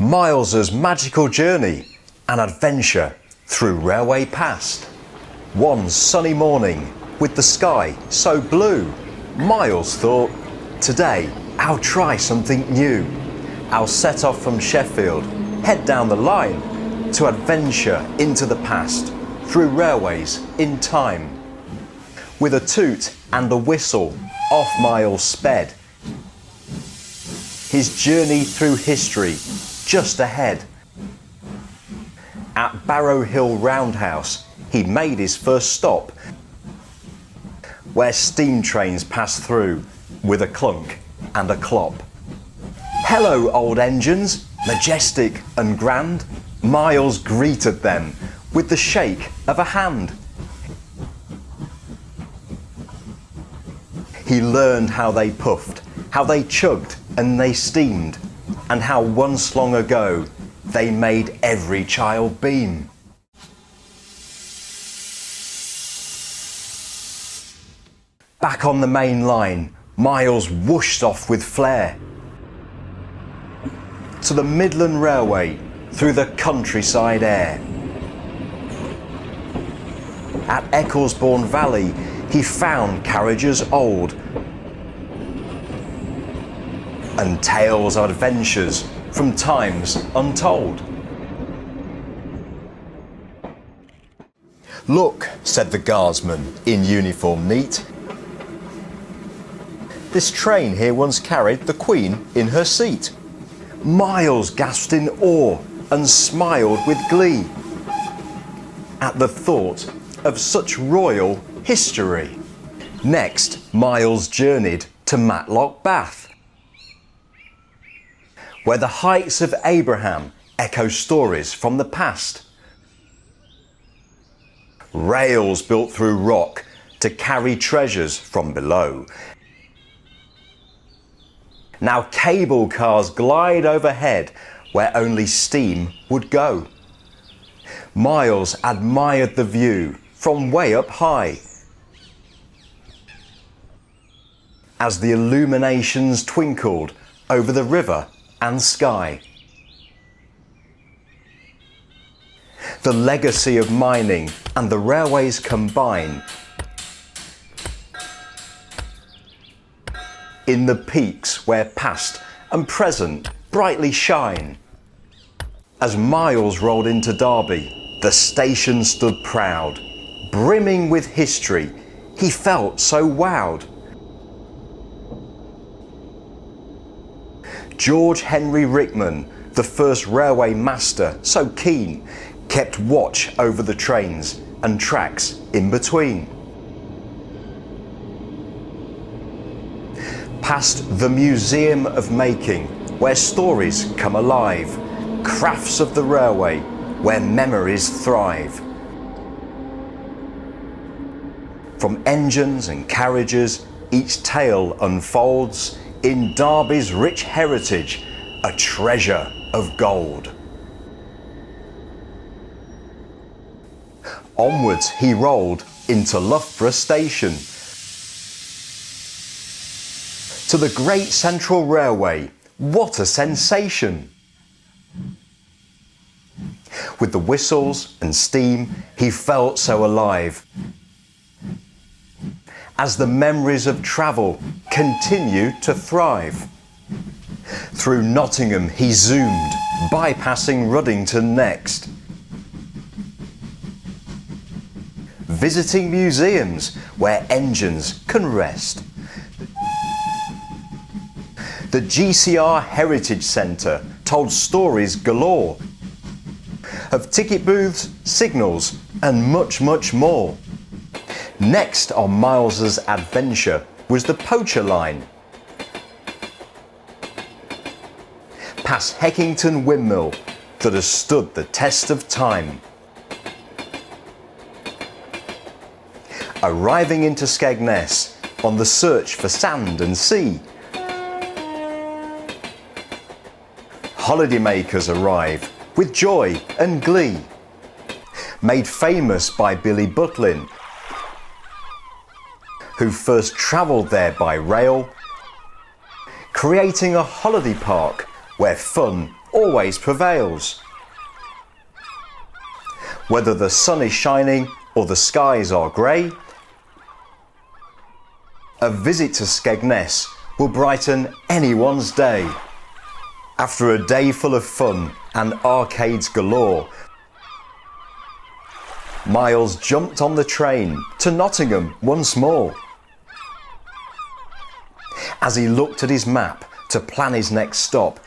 Miles's magical journey, an adventure through railway past. One sunny morning, with the sky so blue, Miles thought, today I'll try something new. I'll set off from Sheffield, head down the line, to adventure into the past, through railways in time. With a toot and a whistle, off Miles sped. His journey through history just ahead. At Barrow Hill Roundhouse, he made his first stop, where steam trains passed through with a clunk and a clop. Hello, old engines, majestic and grand. Miles greeted them with the shake of a hand. He learned how they puffed, how they chugged and they steamed, and how once long ago they made every child beam. Back on the main line, Miles whooshed off with flair to the Midland Railway through the countryside air. At Ecclesbourne Valley, he found carriages old and tales of adventures from times untold. Look, said the guardsman in uniform neat, this train here once carried the Queen in her seat. Miles gasped in awe and smiled with glee at the thought of such royal history. Next, Miles journeyed to Matlock Bath, where the heights of Abraham echo stories from the past. Rails built through rock to carry treasures from below. Now cable cars glide overhead where only steam would go. Miles admired the view from way up high as the illuminations twinkled over the river and sky. The legacy of mining and the railways combine in the peaks where past and present brightly shine. As Miles rolled into Derby, the station stood proud, brimming with history. He felt so wowed. George Henry Rickman, the first railway master, so keen, kept watch over the trains and tracks in between. Past the Museum of Making, where stories come alive, crafts of the railway, where memories thrive. From engines and carriages, each tale unfolds in Derby's rich heritage, a treasure of gold. Onwards he rolled into Loughborough Station, to the Great Central Railway. What a sensation! With the whistles and steam, he felt so alive. As the memories of travel continued to thrive. Through Nottingham he zoomed, bypassing Ruddington next. Visiting museums where engines can rest. The GCR Heritage Centre told stories galore of ticket booths, signals and much, much more. Next on Miles's adventure was the Poacher Line. Past Heckington Windmill that has stood the test of time. Arriving into Skegness on the search for sand and sea. Holidaymakers arrive with joy and glee, made famous by Billy Butlin, who first travelled there by rail, creating a holiday park where fun always prevails. Whether the sun is shining or the skies are grey, a visit to Skegness will brighten anyone's day. After a day full of fun and arcades galore, Miles jumped on the train to Nottingham once more. As he looked at his map to plan his next stop,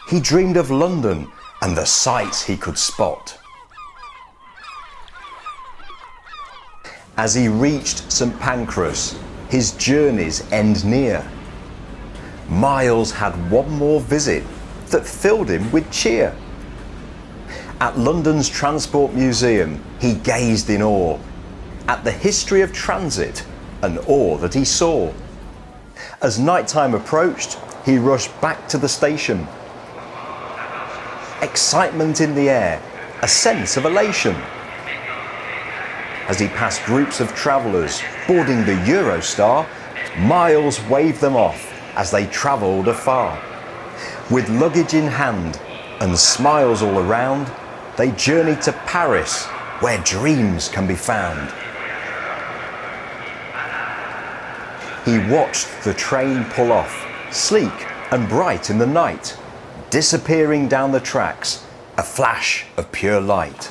he dreamed of London and the sights he could spot. As he reached St Pancras, his journey's end near, Miles had one more visit that filled him with cheer. At London's Transport Museum, he gazed in awe at the history of transit and all that he saw. As nighttime approached, he rushed back to the station. Excitement in the air, a sense of elation. As he passed groups of travellers boarding the Eurostar, Miles waved them off as they travelled afar. With luggage in hand and smiles all around, they journeyed to Paris, where dreams can be found. He watched the train pull off, sleek and bright in the night, disappearing down the tracks, a flash of pure light.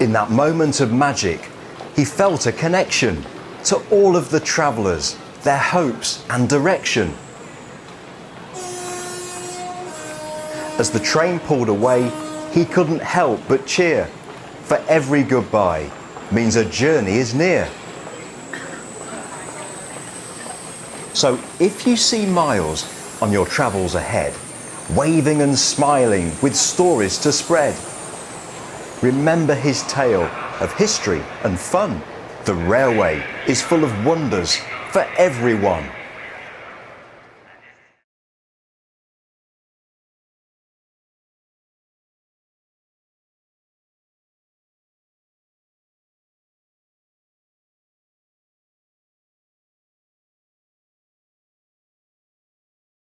In that moment of magic, he felt a connection to all of the travellers, their hopes and direction. As the train pulled away, he couldn't help but cheer, for every goodbye means a journey is near. So if you see Miles on your travels ahead, waving and smiling with stories to spread, remember his tale of history and fun. The railway is full of wonders for everyone.